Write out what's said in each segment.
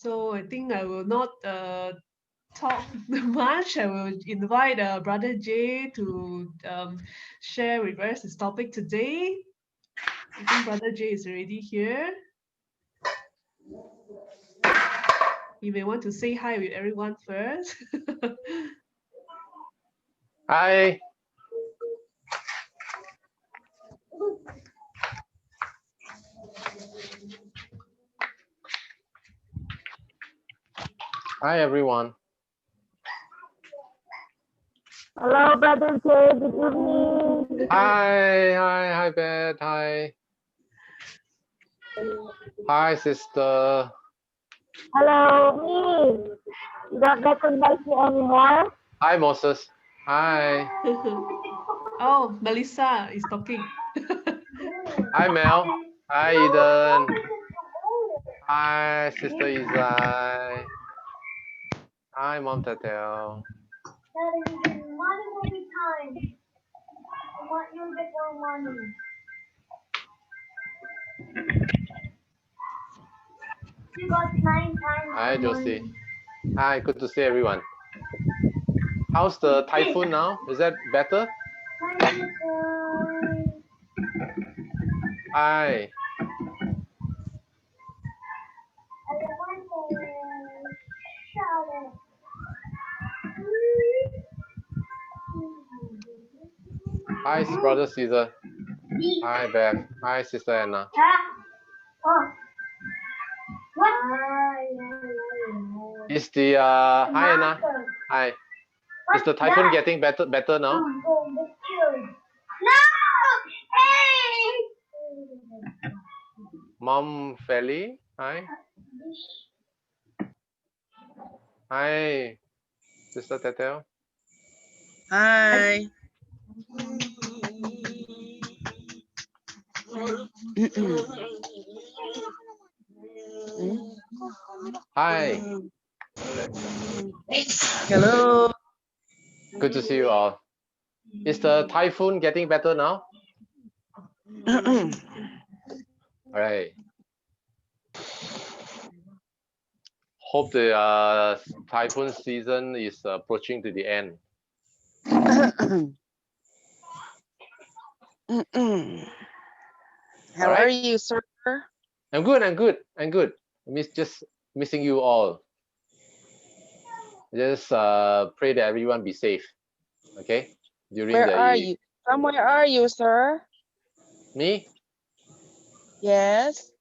So I think I will not talk much. I will invite Brother Jay to share with us his topic today. I think Brother Jay is already here. You may want to say hi with everyone first. Hi. Hi, everyone. Hello, Brother Jay. Good evening. Hi, Beth. Hi. Hi, sister. Hello, me. You don't recognize me anymore? Hi, Moses. Hi. Oh, Melissa is talking. Hi, Mel. Hi, Eden. Hi, Sister Izai. Hi, Mom Tatel. Daddy, money will be time. I want you to get more money. You got 9 times Hi, the Josie. money. Hi, good to see everyone. How's the typhoon now? Is that better? Hi. Hi, brother Caesar. Hi, Beth. Hi, Sister Anna. Is the hi Anna. Hi. Is the typhoon getting better now? No! Hey! Mom Feli. Hi. Hi, Sister Tetel. Hi. Hi. Hello. Good to see you all. Is the typhoon getting better now? All right. Hope the typhoon season is approaching to the end. How are you, sir? I'm good. I'm good. I'm good. Just missing you all. Just pray that everyone be safe. Okay. During Where are you? From where are you, sir? Me? Yes.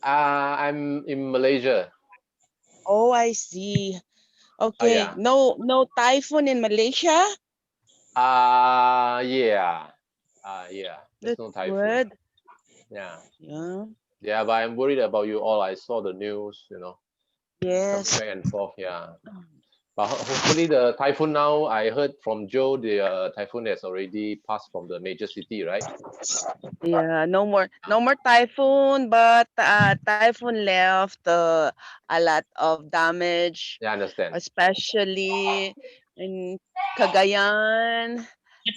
I'm in Malaysia. Oh, I see. Okay. Yeah. No typhoon in Malaysia? Yeah. Yeah. There's That's no typhoon. good. Yeah. Yeah. Yeah, but I'm worried about you all. I saw the news, Yes. coming back and forth. Yeah. But hopefully the typhoon now, I heard from Joe, the typhoon has already passed from the major city, right? Yeah, no more typhoon, but typhoon left a lot of damage. Yeah, I understand. Especially in Cagayan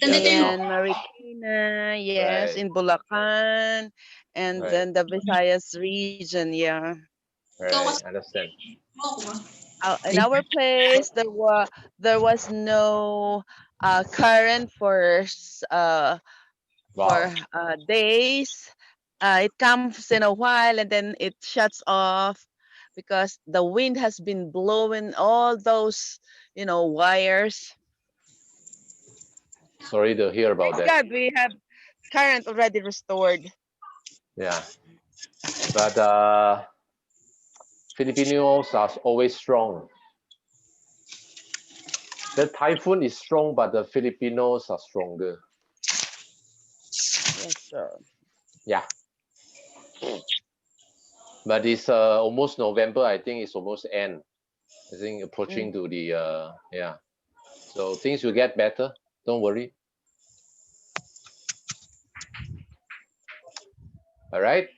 and Marikina, yes, Right. in Bulacan, and Right. then the Visayas region, yeah. Right. I understand. In our place, there was no current Wow. for days. It comes in a while and then it shuts off because the wind has been blowing all those, wires. Sorry to hear about Thank that. God we have current already restored. Yeah. But Filipinos are always strong. The typhoon is strong, but the Filipinos are stronger. Yes, sir. Yeah. But it's almost November. I think it's almost end. I think approaching to the yeah. So things will get better. Don't worry. All right.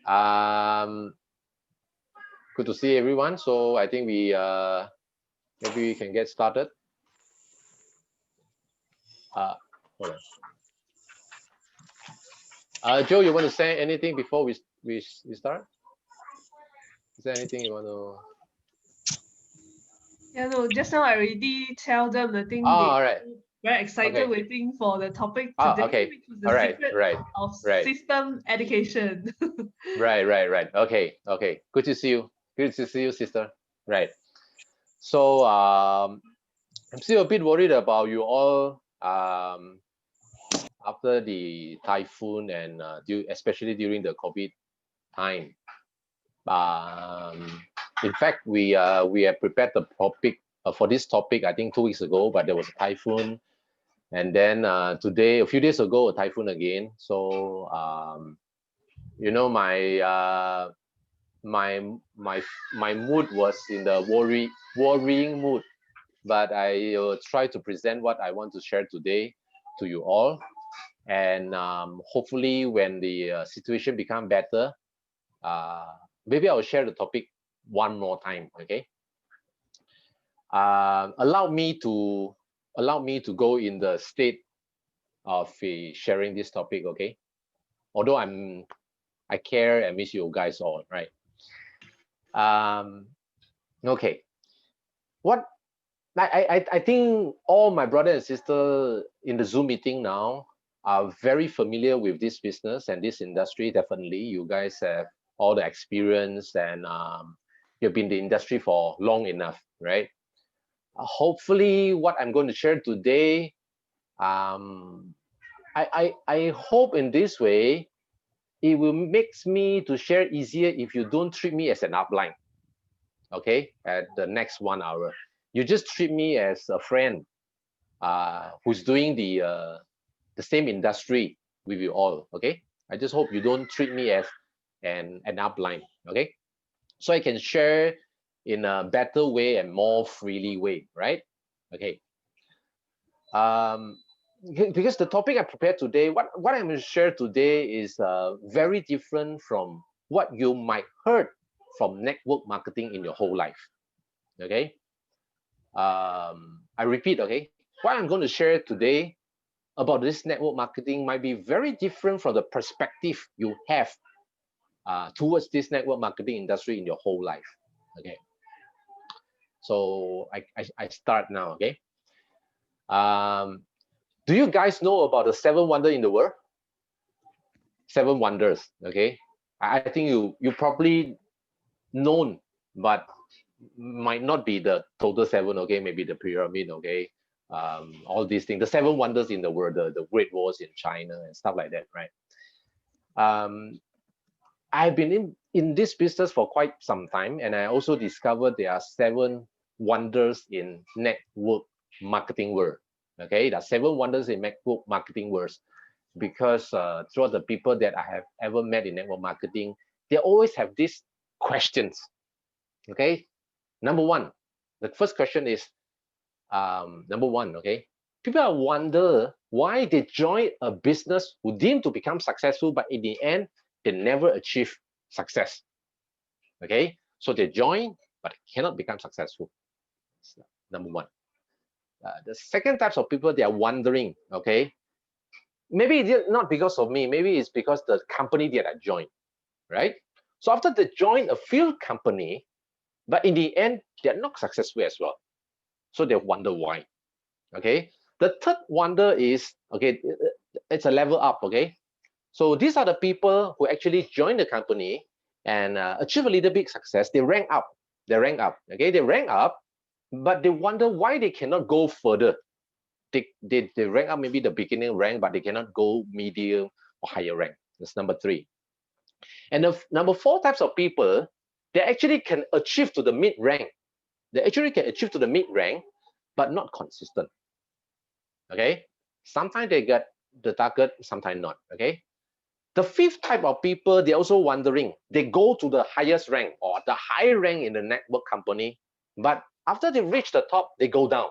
Good to see everyone. So I think we maybe we can get started. Hold on. Joe, you want to say anything before we start? Is there anything you want to? Yeah, no, just now I already tell them the thing Oh, they all right. very excited Okay. waiting for the topic Oh, today, okay. which is the All right. secret Right. of Right. system education. Right. Okay. Okay. Good to see you. Good to see you, sister. Right. So I'm still a bit worried about you all after the typhoon and especially during the COVID time. Um, in fact, we have prepared the topic for this topic I think 2 weeks ago, but there was a typhoon, and then today, a few days ago, a typhoon again. So you know, my my mood was in the worrying mood, but I will try to present what I want to share today to you all, and hopefully when the situation become better, uh, maybe I'll share the topic one more time. Okay. Allow me to go in the state of sharing this topic. Okay. Although I care and miss you guys all, right? Um, okay. What I think all my brother and sister in the Zoom meeting now are very familiar with this business and this industry. Definitely, you guys have all the experience, and you've been in the industry for long enough, right? Hopefully, what I'm going to share today, um, I hope in this way it will makes me to share easier if you don't treat me as an upline. Okay, at the next 1 hour, you just treat me as a friend who's doing the same industry with you all. Okay, I just hope you don't treat me as an upline. Okay, so I can share in a better way and more freely way, right? Okay. um because the topic I prepared today, what I'm going to share today is very different from what you might heard from network marketing in your whole life. Okay. I repeat. Okay, what I'm going to share today about this network marketing might be very different from the perspective you have towards this network marketing industry in your whole life. Okay, so I start now. Okay. um do you guys know about the 7 wonder in the world? 7 wonders. Okay, I think you probably known, but might not be the total seven. Okay, maybe the pyramid. Okay, all these things, the 7 wonders in the world, the Great Walls in China and stuff like that, right? um I've been in this business for quite some time, and I also discovered there are 7 wonders in network marketing world. Okay, there are 7 wonders in network marketing worlds, because throughout the people that I have ever met in network marketing, they always have these questions. Okay, number one, the first question is number one. Okay, people are wonder why they join a business who deemed to become successful, but in the end they never achieve success. Okay, so they join but cannot become successful. Number one. The second types of people, they are wondering. Okay, maybe it's not because of me, maybe it's because the company that I joined, right? So after they join a field company, but in the end they're not successful as well, so they wonder why. Okay, the third wonder is, okay, it's a level up. Okay, so these are the people who actually join the company and achieve a little bit success. They rank up. Okay, they rank up, but they wonder why they cannot go further. They rank up maybe the beginning rank, but they cannot go medium or higher rank. That's number three. And the number four types of people, they actually can achieve to the mid rank. They actually can achieve to the mid rank, but not consistent. Okay, sometimes they get the target, sometimes not. Okay, the fifth type of people, they're also wondering. They go to the highest rank or the high rank in the network company, but after they reach the top, they go down.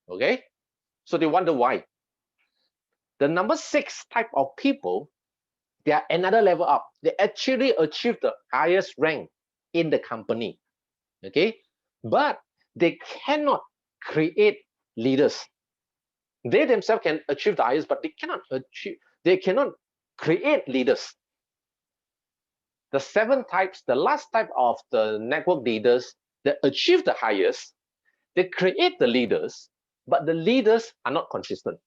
Okay, so they wonder why. The number six type of people, they are another level up. They actually achieve the highest rank in the company. Okay, but they cannot create leaders. They themselves can achieve the highest, but they cannot create leaders. The seven types, the last type of the network leaders that achieve the highest, They create the leaders, but the leaders are not consistent.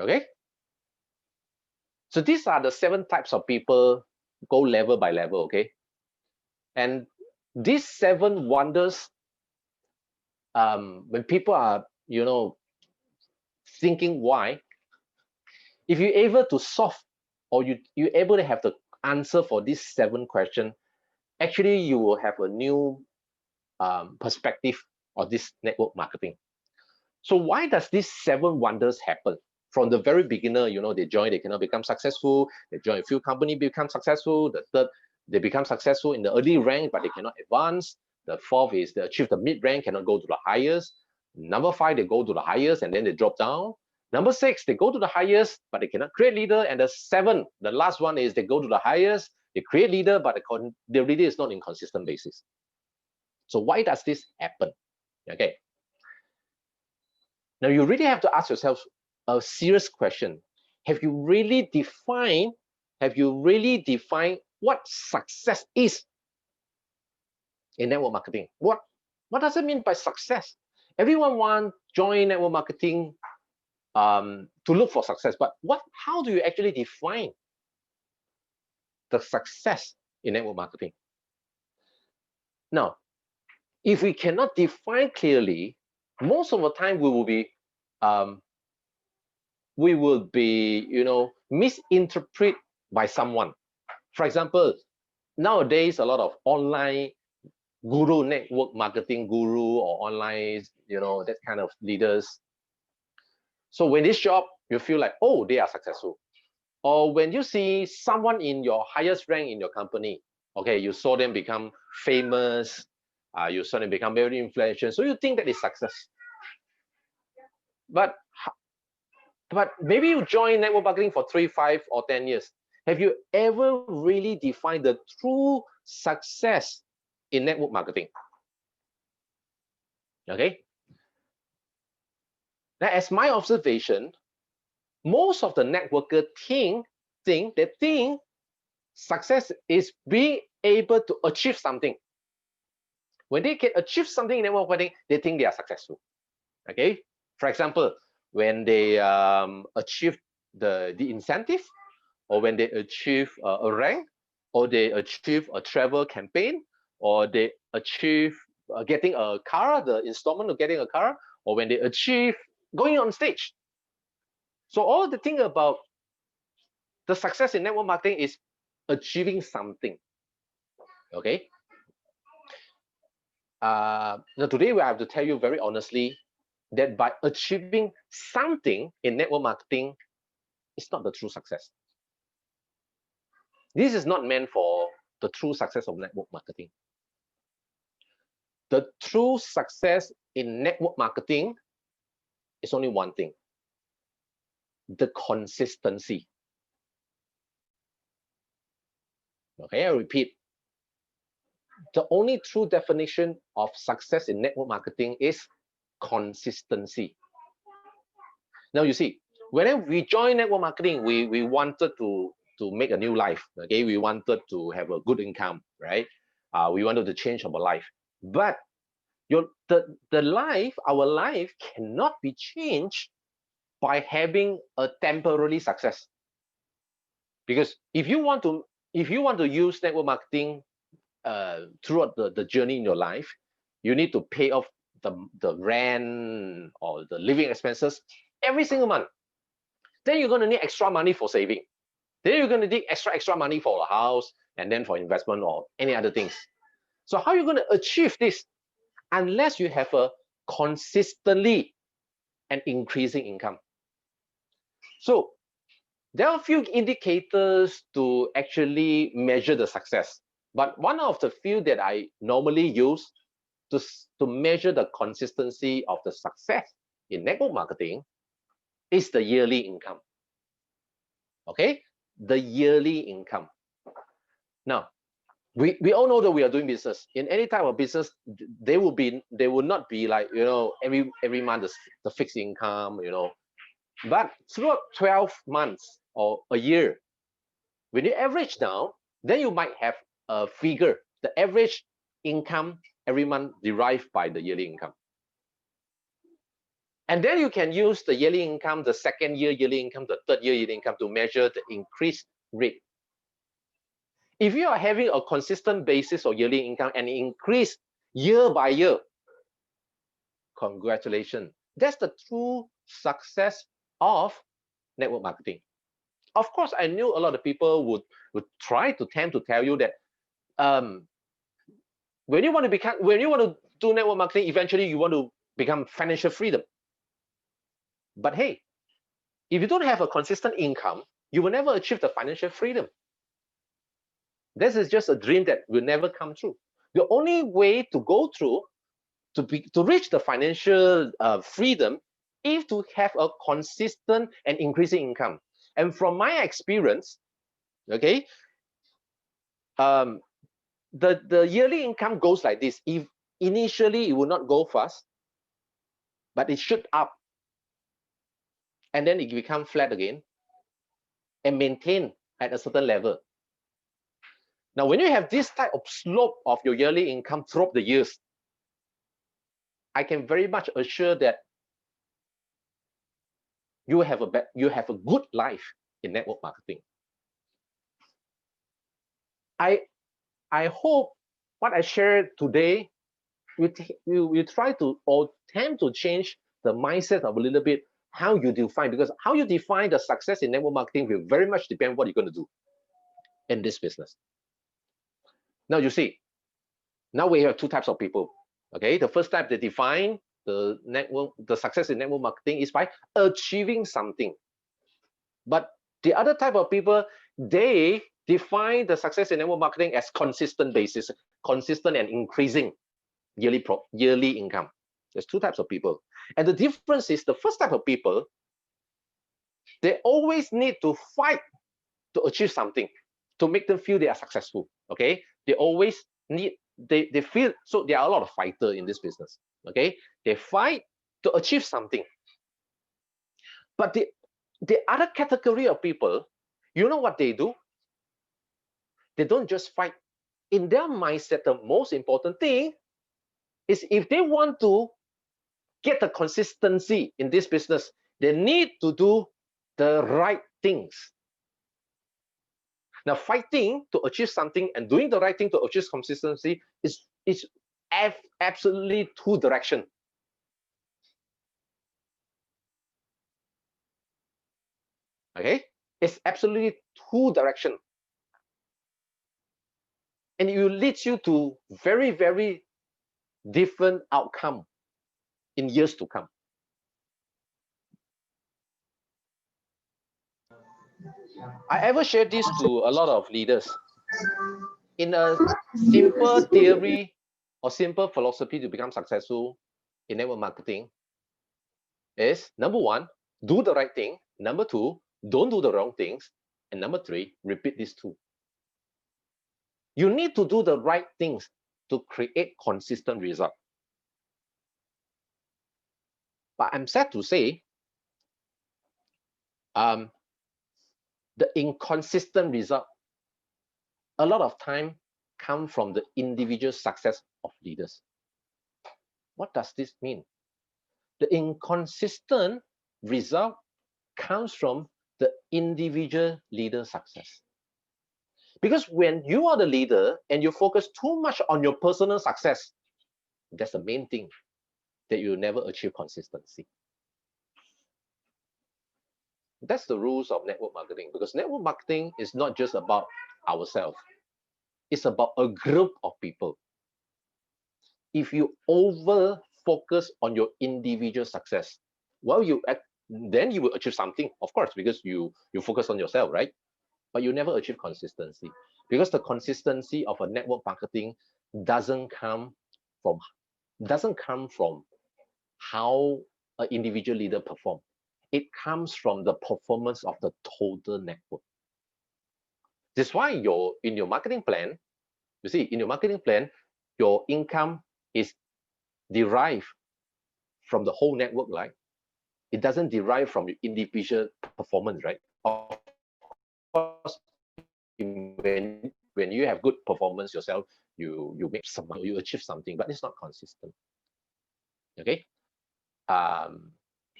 Okay? So these are the 7 types of people, go level by level, okay? And these 7 wonders, when people are, thinking why, if you're able to solve or you're able to have the answer for these 7 questions, actually you will have a new perspective of this network marketing. So why does these 7 wonders happen? From the very beginner, they join, they cannot become successful. They join a few companies, become successful. The third, they become successful in the early rank, but they cannot advance. The fourth is they achieve the mid rank, cannot go to the highest. Number 5, they go to the highest and then they drop down. Number 6, they go to the highest, but they cannot create leader. And the 7, the last one is they go to the highest, they create leader, but the leader is not in consistent basis. So why does this happen? Okay. Now you really have to ask yourself a serious question. Have you really defined what success is in network marketing? What does it mean by success? Everyone wants join network marketing to look for success, but how do you actually define the success in network marketing? Now, if we cannot define clearly, most of the time we will be misinterpreted by someone. For example, nowadays a lot of online guru, network marketing guru, or online, that kind of leaders. So when this job, you feel like, oh, they are successful. Or when you see someone in your highest rank in your company, okay, you saw them become famous, you saw them become very influential, so you think that is success. But maybe you join network marketing for 3, 5, or 10 years. Have you ever really defined the true success in network marketing? Okay. Now, as my observation, most of the networker think success is being able to achieve something. When they can achieve something in network marketing, they think they are successful. Okay. For example, when they achieve the incentive, or when they achieve a rank, or they achieve a travel campaign, or they achieve getting a car, the installment of getting a car, or when they achieve going on stage. So all the thing about the success in network marketing is achieving something. Okay. Now today I have to tell you very honestly that by achieving something in network marketing, it's not the true success. This is not meant for the true success of network marketing. The true success in network marketing is only one thing: the consistency. Okay, I repeat. The only true definition of success in network marketing is consistency. Now you see, whenever we join network marketing, we wanted to make a new life. Okay, we wanted to have a good income, right? We wanted to change our life. But our life cannot be changed by having a temporary success. Because if you want to use network marketing throughout the journey in your life, you need to pay off the rent or the living expenses every single month. Then you're going to need extra money for saving. Then you're going to need extra money for a house, and then for investment or any other things. So how are you going to achieve this unless you have a consistently and increasing income? So there are a few indicators to actually measure the success. But one of the few that I normally use to measure the consistency of the success in network marketing is the yearly income. Okay, the yearly income. Now, we all know that we are doing business. In any type of business, they will not be like, every month the fixed income, But throughout 12 months or a year, when you average down, then you might have a figure, the average income every month derived by the yearly income. And then you can use the yearly income, the second year yearly income, the third year yearly income to measure the increase rate. If you are having a consistent basis of yearly income and increase year by year, congratulations. That's the true success of network marketing. Of course, I knew a lot of people would try to tend to tell you that when you want to do network marketing, eventually you want to become financial freedom. But hey, if you don't have a consistent income, you will never achieve the financial freedom. This is just a dream that will never come true. The only way to go through to reach the financial freedom is to have a consistent and increasing income. And from my experience, okay, the yearly income goes like this. If initially it will not go fast, but it shoot up, and then it become flat again and maintain at a certain level. Now, when you have this type of slope of your yearly income throughout the years, I can very much assure that you have a good life in network marketing. I hope what I shared today we try to or attempt to change the mindset of a little bit how you define, because how you define the success in network marketing will very much depend on what you're going to do in this business. Now you see, now we have two types of people. Okay, the first type, they define the success in network marketing is by achieving something. But the other type of people, they define the success in network marketing as consistent basis, consistent and increasing yearly income. There's two types of people. And the difference is the first type of people, they always need to fight to achieve something, to make them feel they are successful. Okay, they always need, they feel, so there are a lot of fighters in this business. Okay, they fight to achieve something. But the other category of people, you know what they do? They don't just fight. In their mindset, the most important thing is if they want to get the consistency in this business, they need to do the right things. Now, fighting to achieve something and doing the right thing to achieve consistency is absolutely two directions. Okay, it's absolutely two directions, and it will lead you to very, very different outcome in years to come. I ever shared this to a lot of leaders. In a simple theory or simple philosophy to become successful in network marketing is, number one, do the right thing. Number two, don't do the wrong things. And number three, repeat these two. You need to do the right things to create consistent result. But I'm sad to say, the inconsistent result a lot of time come from the individual success of leaders. What does this mean? The inconsistent result comes from the individual leader success. Because when you are the leader and you focus too much on your personal success, that's the main thing that you'll never achieve consistency. That's the rules of network marketing, because network marketing is not just about ourselves. It's about a group of people. If you over focus on your individual success, well, then you will achieve something, of course, because you focus on yourself, right? But you never achieve consistency, because the consistency of a network marketing doesn't come from how an individual leader performs. It comes from the performance of the total network. That's why in your marketing plan, you see, in your marketing plan, your income is derived from the whole network, right? It doesn't derive from your individual performance, right? Of course, when you have good performance yourself, you make some, you achieve something, but it's not consistent. Okay.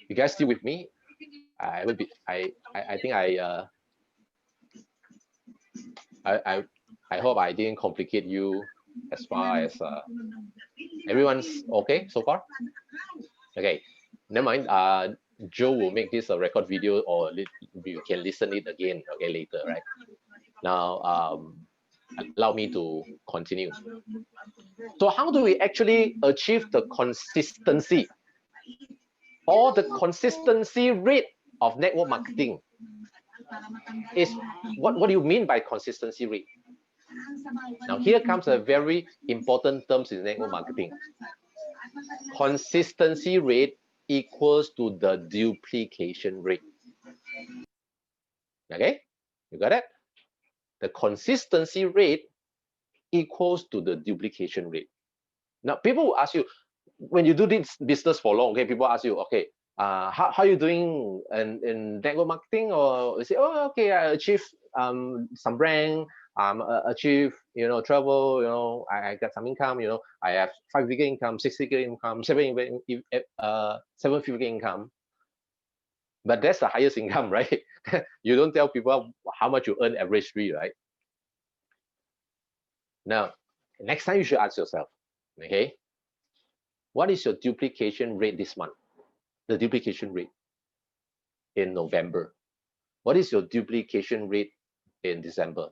You guys still with me? I will be. I think I hope I didn't complicate you as far as everyone's okay so far. Okay, never mind. Joe will make this a record video, or you can listen it again. Okay, later, right? Now, allow me to continue. So, how do we actually achieve the consistency or the consistency rate of network marketing? Is what do you mean by consistency rate? Now, here comes a very important terms in network marketing. Consistency rate equals to the duplication rate. Okay, you got it? The consistency rate equals to the duplication rate. Now, people will ask you, when you do this business for long, okay, people ask you, okay, how are you doing in network marketing? Or you say, oh, okay, I achieved some rank, achieve, travel, I got some income, I have 5-figure income, 6-figure income, 7-figure income. But that's the highest income, right? You don't tell people how much you earn averagely, right? Now, next time you should ask yourself, okay, what is your duplication rate this month? The duplication rate in November. What is your duplication rate in December?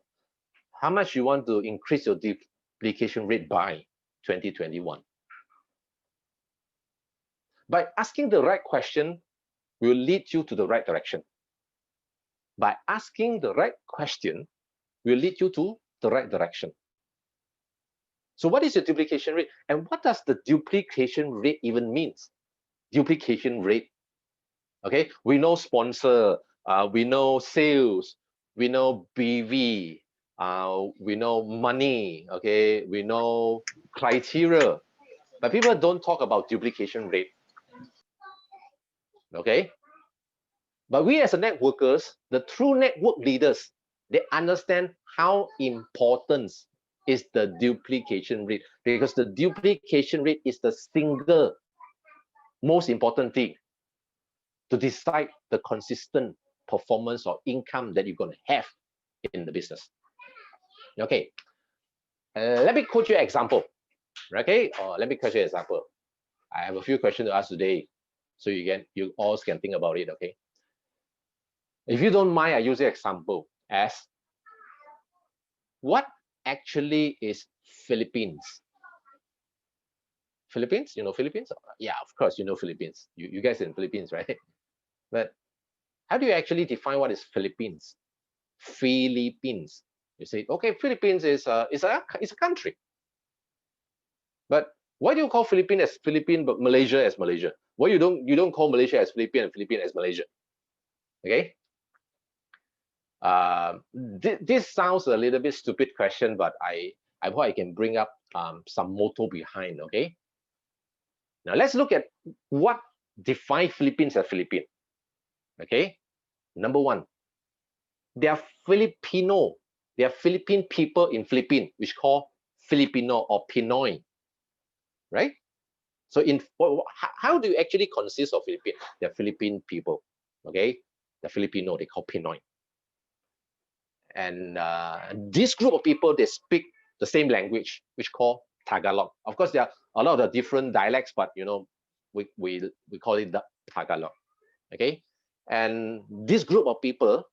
How much you want to increase your duplication rate by 2021? By asking the right question will lead you to the right direction. By asking the right question will lead you to the right direction. So what is your duplication rate? And what does the duplication rate even means? Duplication rate. Okay, we know sponsor, we know sales, we know BV, we know money, okay, we know criteria, but people don't talk about duplication rate. Okay, but we as a networkers, the true network leaders, they understand how important is the duplication rate, because the duplication rate is the single most important thing to decide the consistent performance or income that you're going to have in the business. Okay, let me quote you an example. Okay, or let me quote you an example. I have a few questions to ask today, so you all can think about it. Okay, if you don't mind, I use the example as what actually is Philippines. Philippines, you know Philippines? Yeah, of course you know Philippines. You guys in Philippines, right? But how do you actually define what is Philippines? Philippines. You say, okay, Philippines is a country. But why do you call Philippines as Philippines, but Malaysia as Malaysia? Why you don't call Malaysia as Philippines and Philippines as Malaysia? Okay. This sounds a little bit stupid question, but I hope I can bring up some motto behind. Okay. Now let's look at what defines Philippines as Philippine. Okay. Number one, they are Filipino. They are Philippine people in Philippines, which call Filipino or Pinoy, right? So how do you actually consist of Philippine? They're Philippine people, okay? The Filipino, they call Pinoy. And this group of people, they speak the same language, which call Tagalog. Of course, there are a lot of different dialects, but we call it the Tagalog, okay? And this group of people,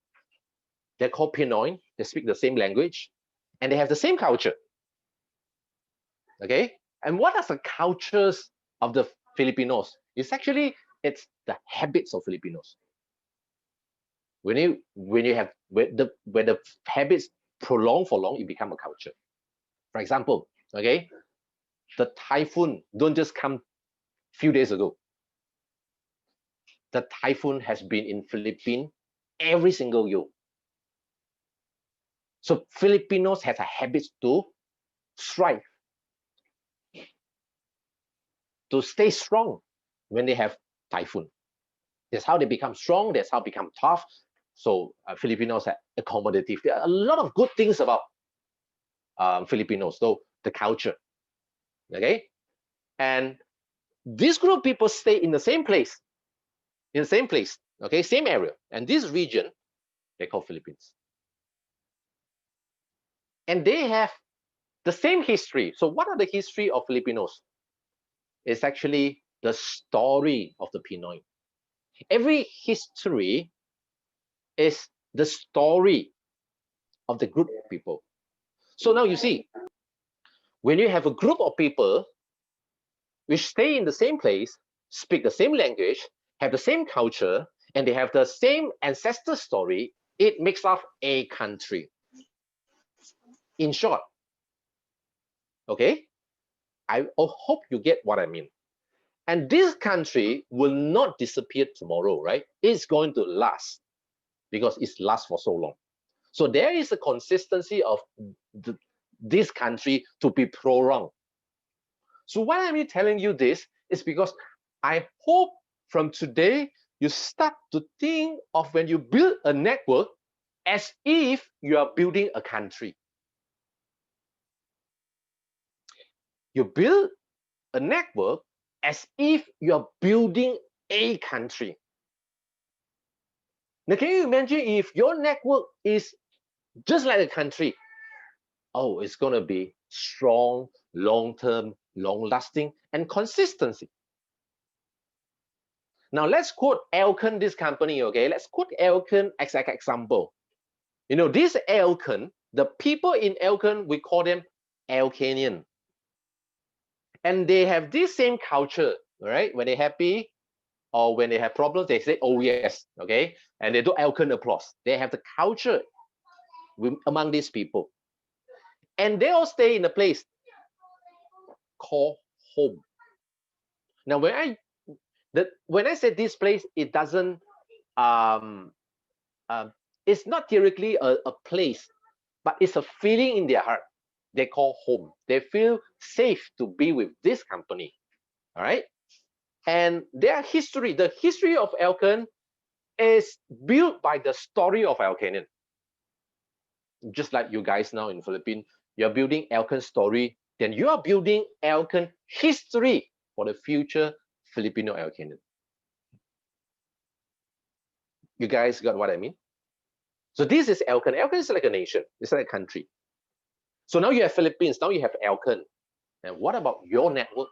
they're called Pinoy. They speak the same language, and they have the same culture. Okay, and what are the cultures of the Filipinos? It's the habits of Filipinos. When the habits prolong for long, it becomes a culture. For example, okay, the typhoon don't just come few days ago. The typhoon has been in Philippines every single year. So Filipinos have a habit to strive, to stay strong when they have typhoon. That's how they become strong. That's how they become tough. So Filipinos are accommodative. There are a lot of good things about Filipinos. So the culture. Okay, and this group of people stay in the same place, okay, same area, and this region they call Philippines, and they have the same history. So what are the history of Filipinos? It's actually the story of the Pinoy. Every history is the story of the group of people. So now you see, when you have a group of people which stay in the same place, speak the same language, have the same culture, and they have the same ancestor story, it makes up a country. In short, okay, I hope you get what I mean. And this country will not disappear tomorrow, right? It's going to last because it's lasts for so long. So there is a consistency of this country to be prolonged. So why am I telling you this? Is because I hope from today you start to think of when you build a network as if you are building a country. You build a network as if you are building a country. Now, can you imagine if your network is just like a country? Oh, it's going to be strong, long-term, long-lasting, and consistency. Now, let's quote Elken, this company, okay? Let's quote Elken as an example. You know, this Elken, the people in Elken, we call them Elkenian. And they have this same culture, right? When they're happy or when they have problems, they say, oh, yes, okay? And they do Elken applause. They have the culture among these people. And they all stay in a place called home. Now, when I say this place, it doesn't it's not theoretically a place, but it's a feeling in their heart. They call home. They feel safe to be with this company. All right. And their history, the history of Elken is built by the story of Elkenian. Just like you guys now in Philippines, you're building Elken story, then you are building Elken history for the future Filipino Elkenian. You guys got what I mean? So this is Elken. Elken is like a nation. It's like a country. So now you have Philippines. Now you have Elken. And what about your network?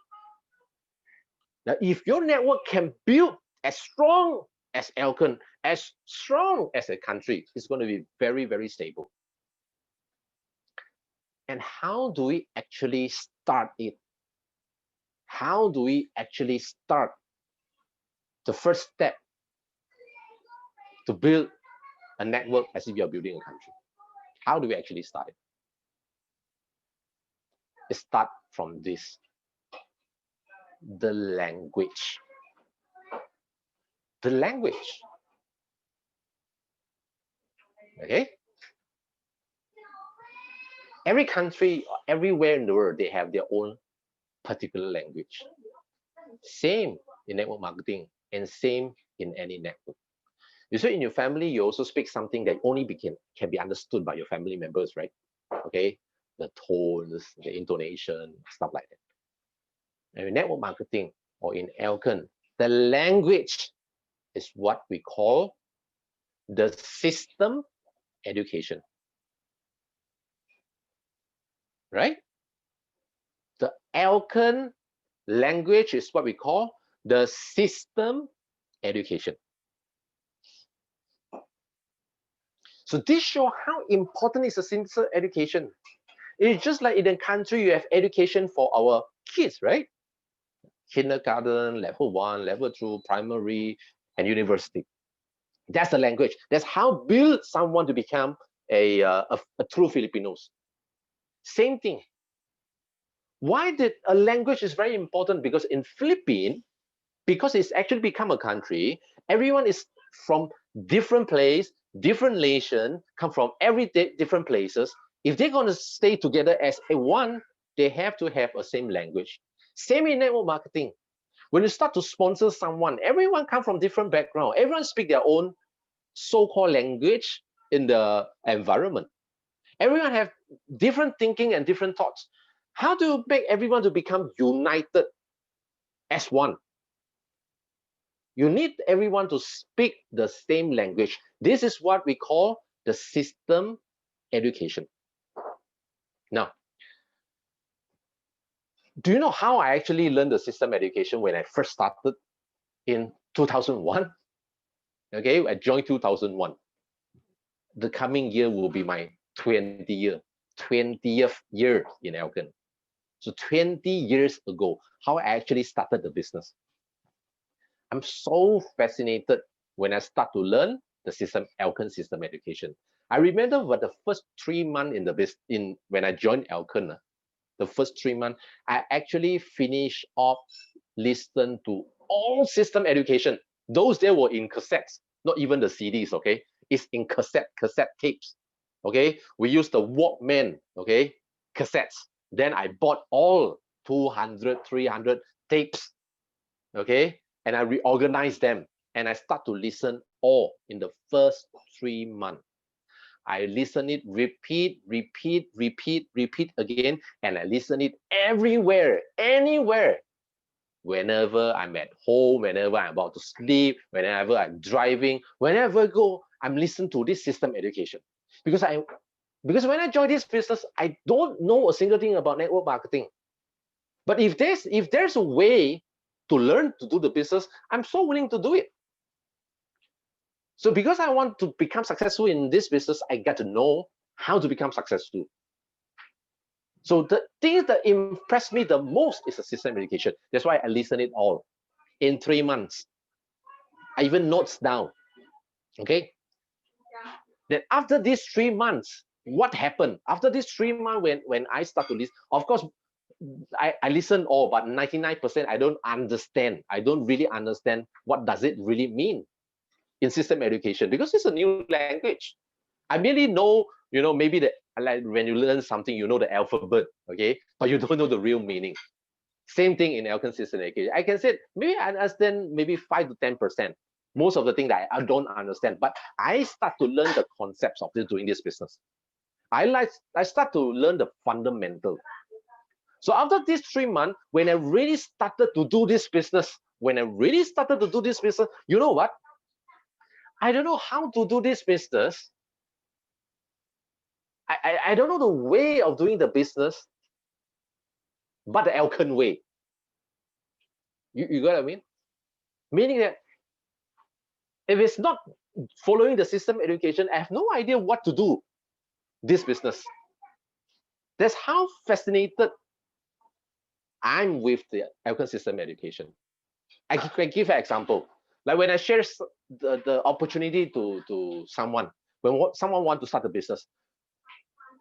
Now, if your network can build as strong as Elken, as strong as a country, it's going to be very, very stable. And how do we actually start it? How do we actually start the first step to build a network as if you're building a country? How do we actually start it? It starts from this, the language. The language. Okay? Every country, everywhere in the world, they have their own particular language. Same in network marketing and same in any network. You say in your family, you also speak something that only can be understood by your family members, right? Okay, the tones, the intonation, stuff like that. And in network marketing or in Elken, the language is what we call the system education. Right? The Elken language is what we call the system education. So this shows how important is the system education. It's just like in the country, you have education for our kids, right? Kindergarten, level 1, level 2, primary, and university. That's the language. That's how build someone to become a true Filipinos. Same thing. Why did a language is very important? Because in Philippines, because it's actually become a country, everyone is from different place, different nation, come from every different places. If they're going to stay together as a one, they have to have a same language. Same in network marketing. When you start to sponsor someone, everyone come from different background. Everyone speak their own so-called language in the environment. Everyone have different thinking and different thoughts. How do you make everyone to become united as one? You need everyone to speak the same language. This is what we call the system education. Now, do you know how I actually learned the system education when I first started in 2001? Okay, I joined 2001. The coming year will be my 20th year in Elken. So 20 years ago, how I actually started the business. I'm so fascinated when I start to learn the system, Elken system education. I remember what the first 3 months in the business, when I joined Elken, the first 3 months, I actually finished off, listen to all system education. Those there were in cassettes, not even the CDs, okay? It's in cassette tapes, okay? We use the Walkman, okay? Cassettes. Then I bought all 200, 300 tapes, okay? And I reorganized them and I start to listen all in the first 3 months. I listen it, repeat again, and I listen it everywhere, anywhere. Whenever I'm at home, whenever I'm about to sleep, whenever I'm driving, whenever I go, I'm listening to this system education. Because when I joined this business, I don't know a single thing about network marketing. But if there's a way to learn to do the business, I'm so willing to do it. So because I want to become successful in this business, I got to know how to become successful. So the thing that impressed me the most is the system education. That's why I listen it all in 3 months. I even notes down. Okay. Then after these 3 months, what happened? After these 3 months, when I start to listen, of course, I listen all, but 99% I don't understand. I don't really understand what does it really mean in system education because it's a new language. I merely know, maybe like when you learn something, you know the alphabet, okay, but you don't know the real meaning. Same thing in Elken system education. I can say maybe I understand maybe 5 to 10%. Most of the thing that I don't understand, but I start to learn the concepts of doing this business. I start to learn the fundamental. So after these 3 months, when I really started to do this business, you know what? I don't know how to do this business. I don't know the way of doing the business, but the Elken way. You got what I mean? Meaning that if it's not following the system education, I have no idea what to do this business. That's how fascinated I'm with the Elken system education. I can give an example. Like when I share the opportunity to someone, when someone wants to start a business,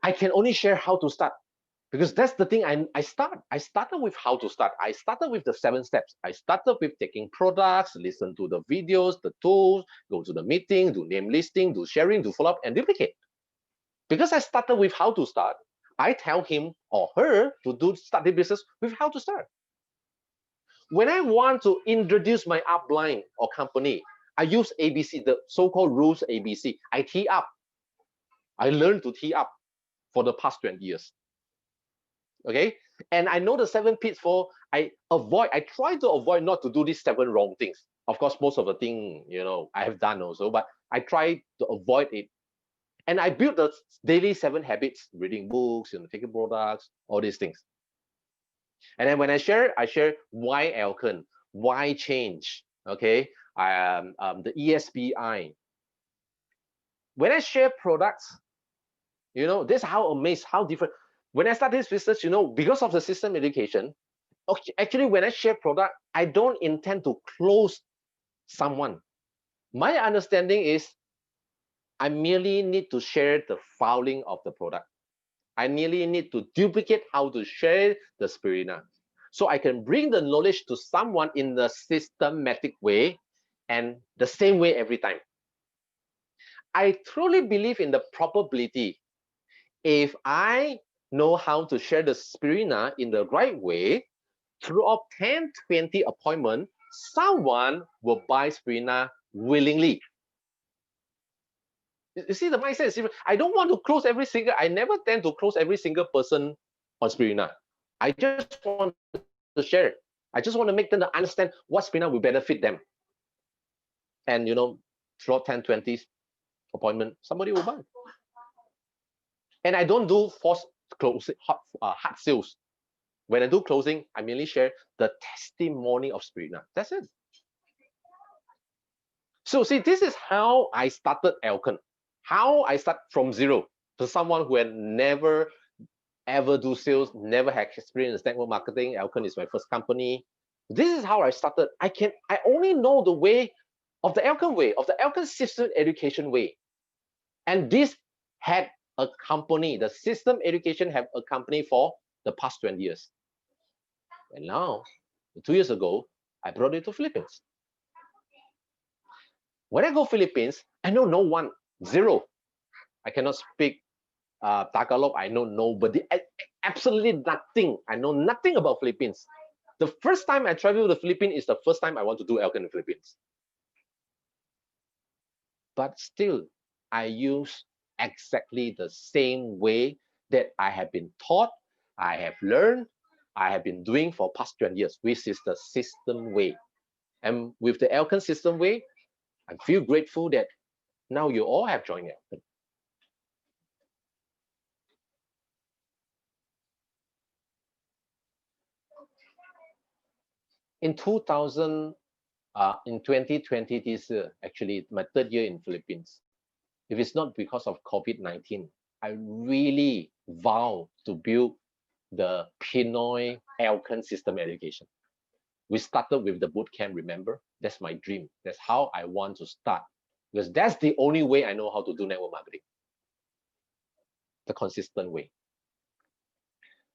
I can only share how to start. Because that's the thing I started with how to start. I started with the 7 steps. I started with taking products, listen to the videos, the tools, go to the meeting, do name listing, do sharing, do follow-up, and duplicate. Because I started with how to start, I tell him or her to start the business with how to start. When I want to introduce my upline or company, I use ABC, the so-called rules ABC. I tee up. I learned to tee up for the past 20 years. Okay, and I know the 7 pitfalls. I try to avoid not to do these 7 wrong things. Of course, most of the thing I have done also, but I try to avoid it. And I built the daily 7 habits: reading books, taking products, all these things. And then when I share why Elken, why change. Okay, the ESBI. When I share products, this is how amazed, how different. When I start this business, because of the system education, actually, when I share product, I don't intend to close someone. My understanding is I merely need to share the filing of the product. I merely need to duplicate how to share the Spirina. So I can bring the knowledge to someone in the systematic way and the same way every time. I truly believe in the probability. If I know how to share the Spirina in the right way, throughout 10, 20 appointments, someone will buy Spirina willingly. You see, the mindset is different. I don't want to close every single, I never tend to close every single person on Spirina. I just want to share. I just want to make them understand what spinner will benefit them. And throughout 10, 20 appointment, somebody will buy. And I don't do forced closing, hard sales. When I do closing, I merely share the testimony of Spirina. That's it. So see, this is how I started Elken. How I start from zero to someone who had never ever do sales, never had experience in network marketing. Elken is my first company. This is how I started. I only know the way of the Elken way, of the Elken system education way. And this had a company, the system education have a company for the past 20 years. And now, 2 years ago, I brought it to Philippines. When I go Philippines, I know no one, zero. I cannot speak Tagalog. I know nobody, absolutely nothing. I know nothing about Philippines. The first time I travel to the Philippines is the first time I want to do Elken in the Philippines. But still, I use exactly the same way that I have been taught, I have learned, I have been doing for past 20 years, which is the system way. And with the Elken system way, I feel grateful that now you all have joined Elken. In 2020, this actually my third year in Philippines. If it's not because of COVID-19, I really vow to build the Pinoy Elken system education. We started with the boot camp, remember? That's my dream. That's how I want to start. Because that's the only way I know how to do network marketing. The consistent way.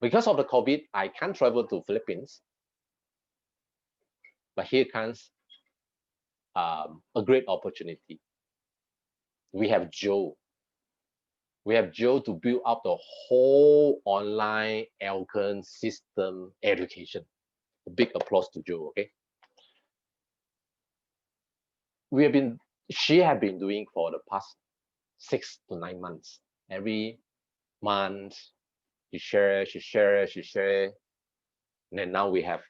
Because of the COVID, I can't travel to Philippines. But here comes a great opportunity. We have Joe. We have Joe to build up the whole online Elken system education. A big applause to Joe, okay? She have been doing for the past 6 to 9 months. Every month, she share. And then now we have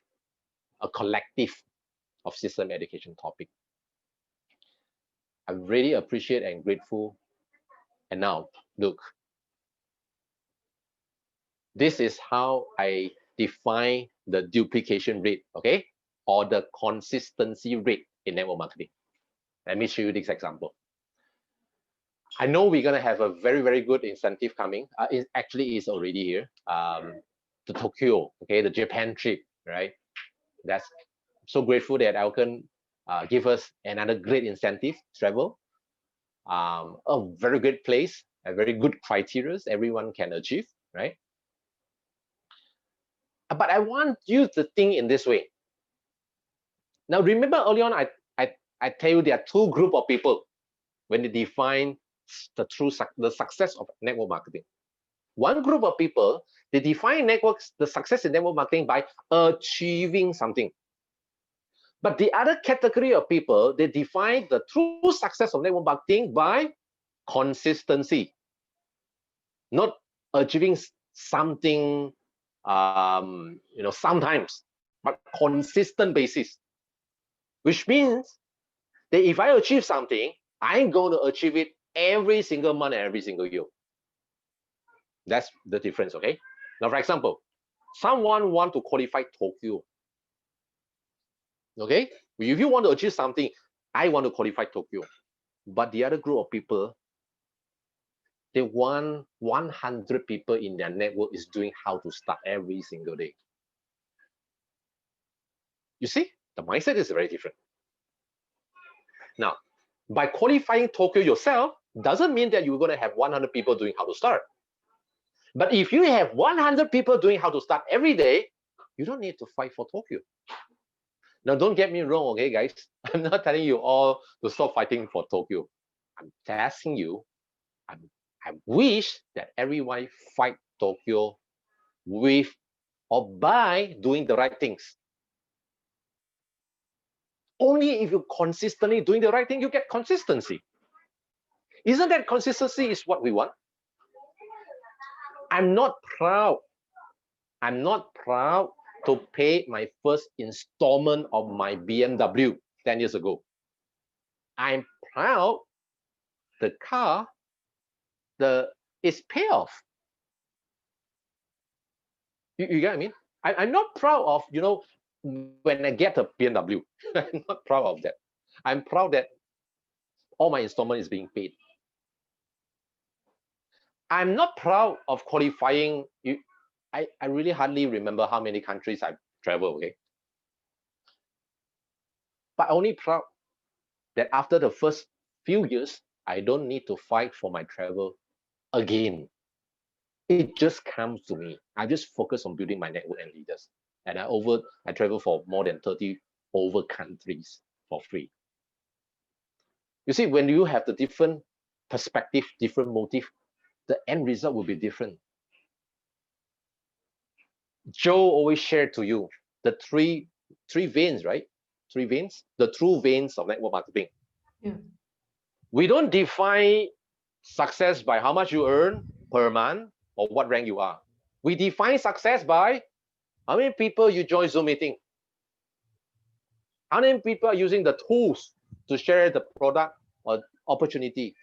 a collective of system education topic. I really appreciate and grateful. And now, look, this is how I define the duplication rate, okay? Or the consistency rate in network marketing. Let me show you this example. I know we're gonna have a very, very good incentive coming. It actually is already here. To Tokyo, okay, the Japan trip, right? That's so grateful that Elken give us another great incentive travel. A very good place, a very good criteria everyone can achieve, right? But I want you to think in this way. Now, remember early on, I tell you there are two groups of people when they define the success of network marketing. One group of people, they define the success in network marketing by achieving something. But the other category of people, they define the true success of network marketing by consistency, not achieving something, sometimes, but consistent basis. Which means that if I achieve something, I'm going to achieve it every single month and every single year. That's the difference, okay? Now, for example, someone want to qualify Tokyo. Okay, if you want to achieve something, I want to qualify Tokyo. But the other group of people, they want 100 people in their network is doing how to start every single day. You see, the mindset is very different. Now, by qualifying Tokyo yourself, doesn't mean that you're going to have 100 people doing how to start. But if you have 100 people doing how to start every day, you don't need to fight for Tokyo. Now, don't get me wrong, okay, guys? I'm not telling you all to stop fighting for Tokyo. I'm asking you, I wish that everyone fight Tokyo with or by doing the right things. Only if you consistently doing the right thing, you get consistency. Isn't that consistency is what we want? I'm not proud I'm not proud to pay my first installment of my BMW 10 years ago. I'm proud the car, is pay off. You get what I mean? I'm not proud of, when I get a BMW. I'm not proud of that. I'm proud that all my installment is being paid. I'm not proud of qualifying. I really hardly remember how many countries I've traveled, okay? But only proud that after the first few years, I don't need to fight for my travel again. It just comes to me. I just focus on building my network and leaders. And I travel for more than 30 over countries for free. You see, when you have the different perspective, different motive, the end result will be different. Joe always shared to you the three veins, right? 3 veins, the true veins of network marketing. Yeah. We don't define success by how much you earn per month or what rank you are. We define success by how many people you join Zoom meeting, how many people are using the tools to share the product or opportunity,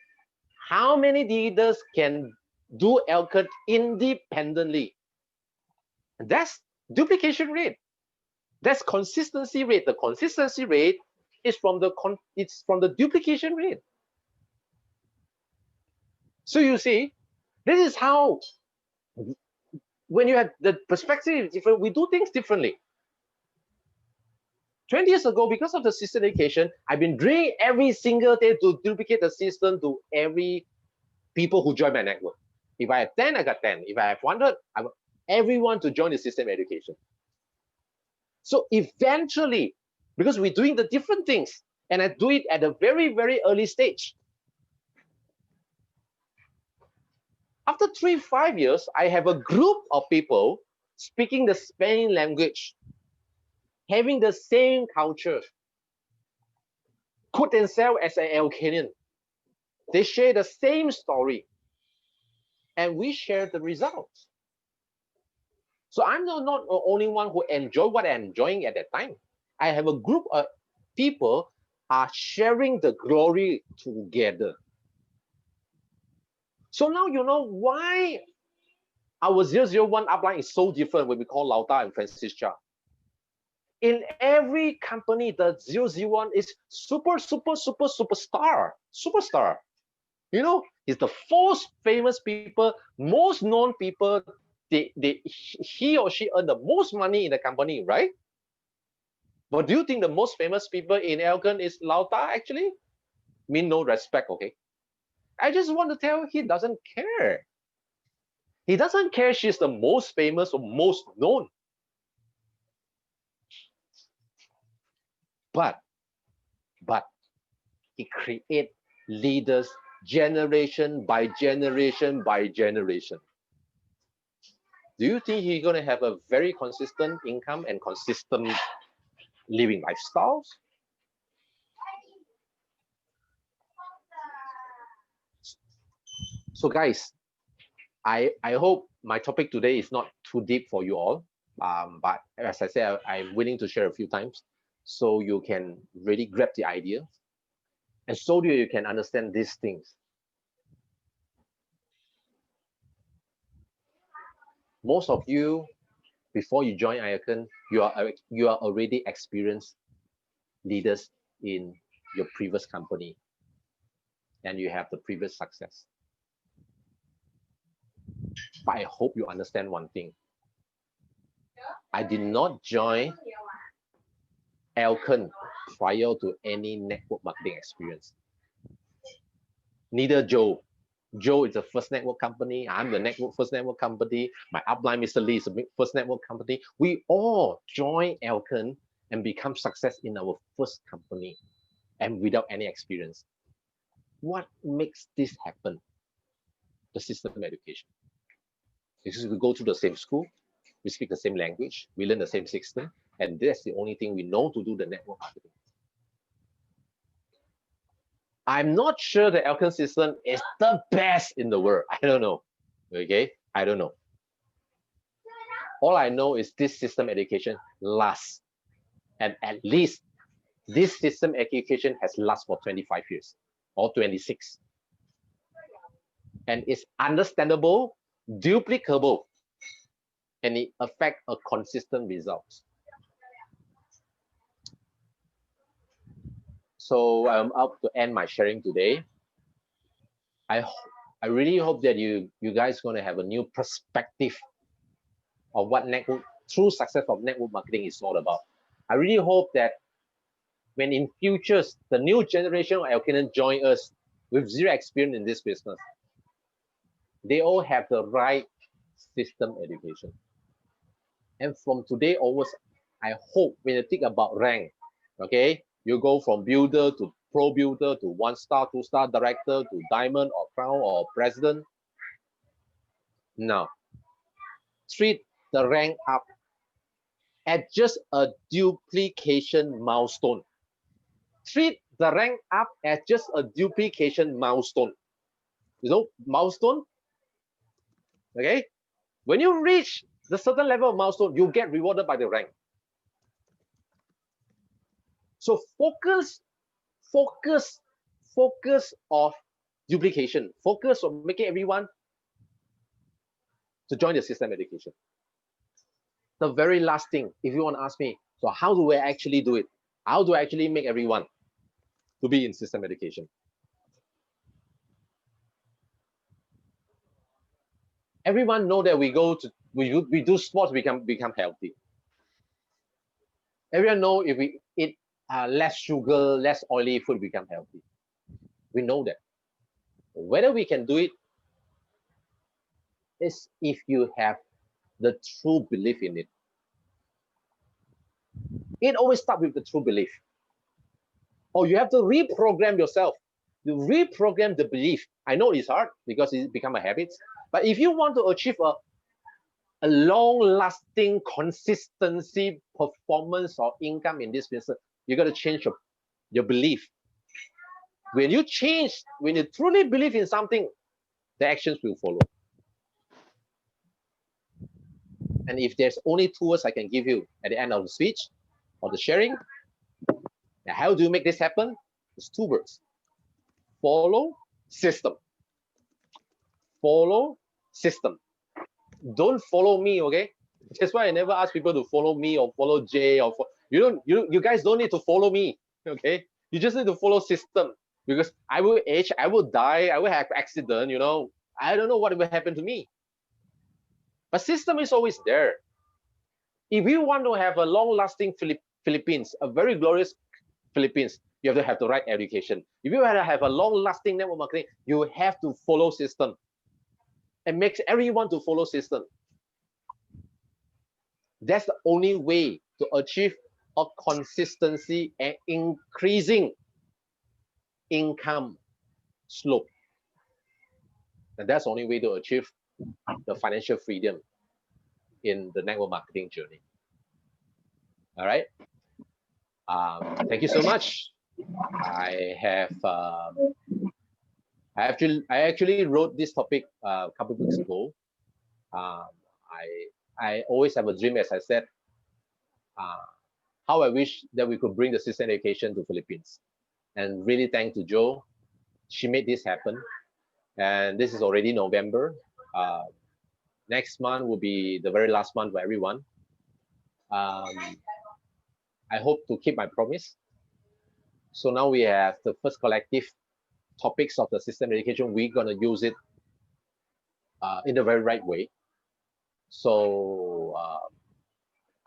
how many leaders can do Elken independently. That's duplication rate. That's consistency rate. The consistency rate is from the duplication rate. So you see, this is how, when you have the perspective different, we do things differently. 20 years ago, because of the system education, I've been doing every single day to duplicate the system to every people who join my network. If I have 10, I got 10. If I have 100, I want everyone to join the system education. So eventually, because we're doing the different things, and I do it at a very, very early stage. After 3-5 years, I have a group of people speaking the same language, having the same culture, put themselves as an Elkenian. They share the same story, and we share the results. So I'm not the only one who enjoy what I'm enjoying at that time. I have a group of people are sharing the glory together. So now you know why our 001 upline is so different when we call Lauta and Francis Cha. In every company, the 001 is superstar. He's the most famous people, most known people. He or she earn the most money in the company, right? But do you think the most famous people in Elken is Lauta actually? Mean no respect, okay? I just want to tell he doesn't care. He doesn't care she's the most famous or most known. But he create leaders generation by generation by generation. Do you think he's going to have a very consistent income and consistent living lifestyles? So guys, I hope my topic today is not too deep for you all. But as I said, I'm willing to share a few times so you can really grab the idea and so that you can understand these things. Most of you, before you join Elken, you are already experienced leaders in your previous company, and you have the previous success. But I hope you understand one thing. I did not join Elken prior to any network marketing experience. Neither Joe. Joe is the first network company. I'm the first network company. My upline, Mr. Lee, is the first network company. We all join Elken and become success in our first company and without any experience. What makes this happen? The system education. Because we go to the same school, we speak the same language, we learn the same system, and that's the only thing we know to do the network marketing. I'm not sure the Elken system is the best in the world. I don't know. Okay, I don't know. All I know is this system education lasts. And at least this system education has lasted for 25 years or 26. And it's understandable, duplicable, and it affects a consistent results. So I'm up to end my sharing today. I really hope that you guys going to have a new perspective of what true success of network marketing is all about. I really hope that when in futures the new generation of Elken join us with zero experience in this business, they all have the right system education. And from today onwards, I hope when you think about rank, okay, you go from builder to pro builder to 1-star, 2-star director to diamond or crown or president. Now, treat the rank up at just a duplication milestone. Treat the rank up as just a duplication milestone. You know, milestone? Okay? When you reach the certain level of milestone, you get rewarded by the rank. So focus of duplication. Focus on making everyone to join the system education. The very last thing, if you want to ask me, so how do I actually do it? How do I actually make everyone to be in system education? Everyone know that we do sports, we can become healthy. Everyone know if we eat less sugar, less oily food, become healthy. We know that. Whether we can do it is if you have the true belief in it. It always starts with the true belief. Or you have to reprogram yourself. You reprogram the belief. I know it's hard because it becomes a habit. But if you want to achieve a long-lasting consistency, performance, or income in this business, you got to change your belief. When you truly believe in something, the actions will follow. And if there's only 2 words I can give you at the end of the speech or the sharing, now how do you make this happen? It's 2 words. Follow system. Follow system. Don't follow me, okay? That's why I never ask people to follow me or follow Jay or you guys don't need to follow me, okay? You just need to follow system, because I will age, I will die, I will have accident, you know. I don't know what will happen to me. But system is always there. If you want to have a long-lasting Philippines, a very glorious Philippines, you have to have the right education. If you want to have a long-lasting network marketing, you have to follow system. And makes everyone to follow system. That's the only way to achieve a consistency and increasing income slope. And that's the only way to achieve the financial freedom in the network marketing journey. All right. Thank you so much. I actually wrote this topic a couple of weeks ago. I always have a dream, as I said, how I wish that we could bring the system education to Philippines. And really thanks to Joe, she made this happen. And this is already November. Next month will be the very last month for everyone. I hope to keep my promise. So now we have the first collective topics of the system education. We're going to use it in the very right way. So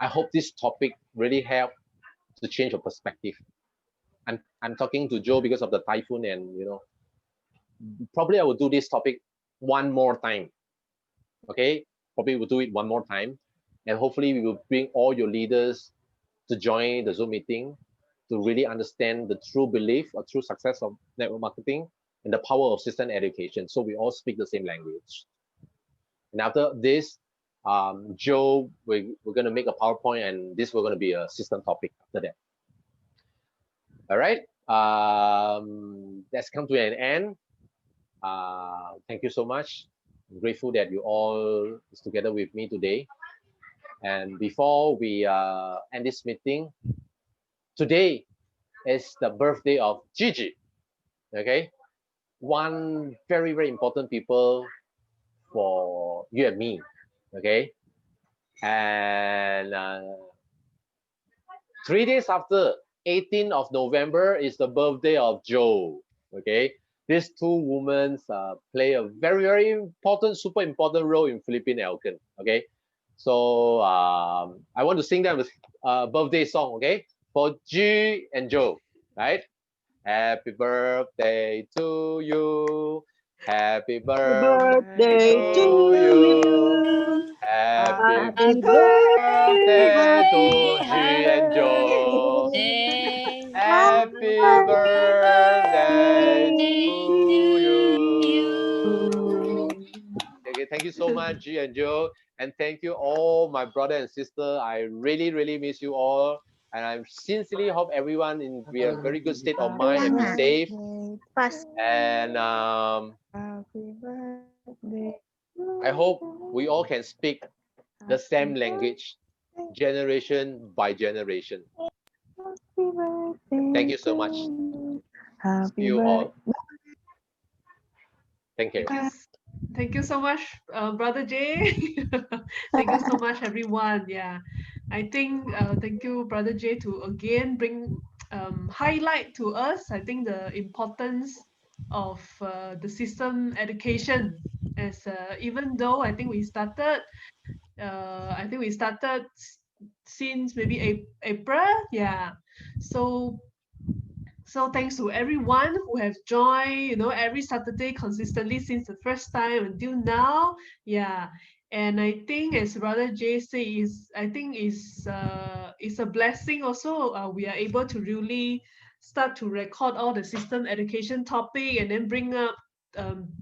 I hope this topic really helped to change your perspective. I'm talking to Joe because of the typhoon, and you know, probably I will do this topic one more time. Okay, probably we'll do it one more time, and hopefully we will bring all your leaders to join the Zoom meeting to really understand the true belief or true success of network marketing and the power of system education. So we all speak the same language. And after this, Joe, we're going to make a PowerPoint, and this we're going to be a system topic after that. All right. That's come to an end. Thank you so much. I'm grateful that you all is together with me today. And before we end this meeting, today is the birthday of Gigi. Okay, one very very important people for you and me. Okay, and 3 days after, 18th of November, is the birthday of Joe. Okay, these two women play a very very important, super important role in Philippine Elken. Okay, so I want to sing them a birthday song. Okay, for G and Joe, right? Happy birthday to you. Happy birthday Birthday to to you. you. Happy Happy Happy birthday to birthday, G and happy Joe. birthday, Happy happy birthday birthday to to you. you. Okay, thank you so much, G and Joe. And thank you all my brother and sister. I really, really miss you all. And I sincerely hope everyone in be a very good state of mind and be safe. And Happy birthday. I hope we all can speak the same language, generation by generation. Happy Thank birthday you to so much. you. See Happy you all. birthday. Thank you. Thank you so much, Brother Jay. Thank you so much, everyone. Yeah, I think thank you, Brother Jay, to again bring highlight to us. I think the importance of the system education. As even though I think we started since maybe April. Yeah, so so thanks to everyone who have joined, every Saturday consistently since the first time until now. Yeah. And I think as Brother Jay says, I think is a blessing also. We are able to really start to record all the system education topic and then bring up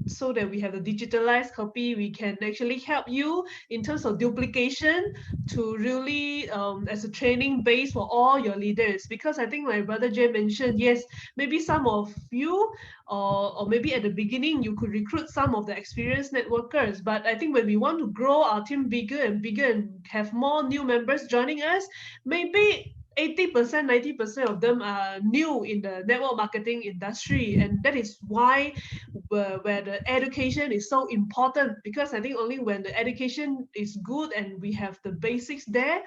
so that we have a digitalized copy. We can actually help you in terms of duplication to really as a training base for all your leaders, because I think my brother Jay mentioned, yes, maybe some of you or maybe at the beginning you could recruit some of the experienced networkers, but I think when we want to grow our team bigger and bigger and have more new members joining us, maybe 80%, 90% of them are new in the network marketing industry. And that is why where the education is so important, because I think only when the education is good and we have the basics there,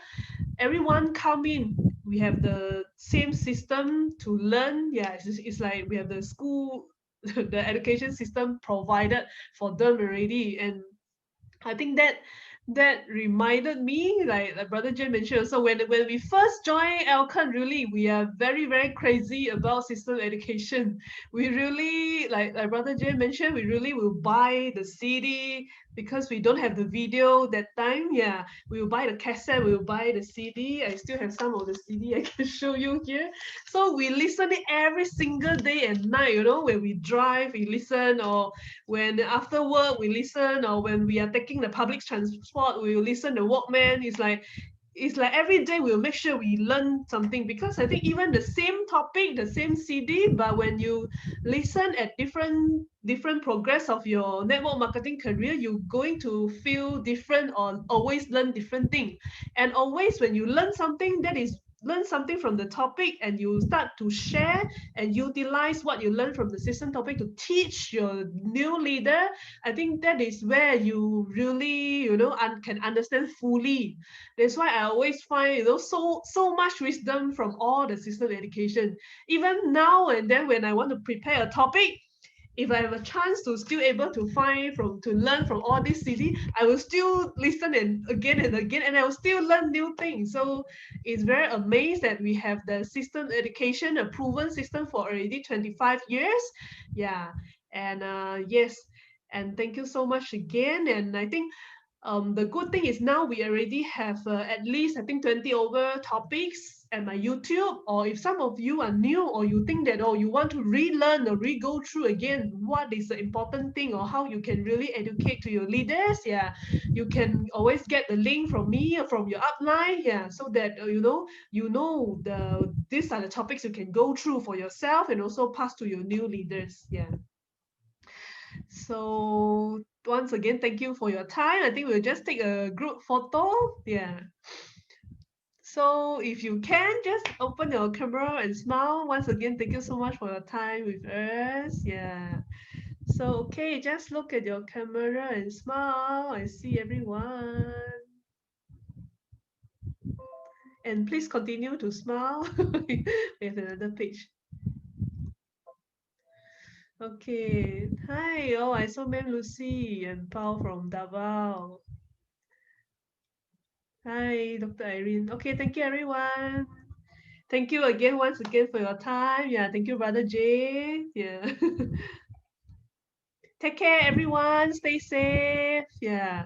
everyone come in, we have the same system to learn. Yeah, it's like we have the school the education system provided for them already. And I think that reminded me, like Brother Jim mentioned. So when we first joined Elken, really we are very very crazy about system education. We really like Brother Jim mentioned, we really will buy the CD because we don't have the video that time. Yeah, we will buy the cassette, we will buy the CD. I still have some of the CD I can show you here. So we listen it every single day and night. When we drive, we listen, or when after work we listen, or when we are taking the public transport we will listen to Walkman. It's like every day we'll make sure we learn something, because I think even the same topic, the same CD, but when you listen at different progress of your network marketing career, you're going to feel different or always learn different thing. And always when you learn something from the topic and you start to share and utilize what you learn from the system topic to teach your new leader, I think that is where you really can understand fully. That's why I always find so much wisdom from all the system education. Even now and then when I want to prepare a topic, if I have a chance to still able to learn from all this CD, I will still listen and again, and I will still learn new things. So it's very amazed that we have the system education, a proven system for already 25 years. Yeah. And yes, and thank you so much again. And I think the good thing is now we already have at least I think 20 over topics at my YouTube. Or if some of you are new, or you think that you want to relearn or re-go through again what is the important thing or how you can really educate to your leaders, yeah, you can always get the link from me or from your upline, yeah, so that these are the topics you can go through for yourself and also pass to your new leaders. Yeah. So once again, thank you for your time. I think we'll just take a group photo. Yeah. So if you can, just open your camera and smile. Once again, thank you so much for your time with us. Yeah. So, okay, just look at your camera and smile. I see everyone. And please continue to smile. We have another page. Okay. Hi. Oh, I saw Ma'am Lucy and Paul from Davao. Hi, Dr. Irene. Okay, thank you, everyone. Thank you again, once again, for your time. Yeah, thank you, Brother Jay. Yeah. Take care, everyone. Stay safe. Yeah.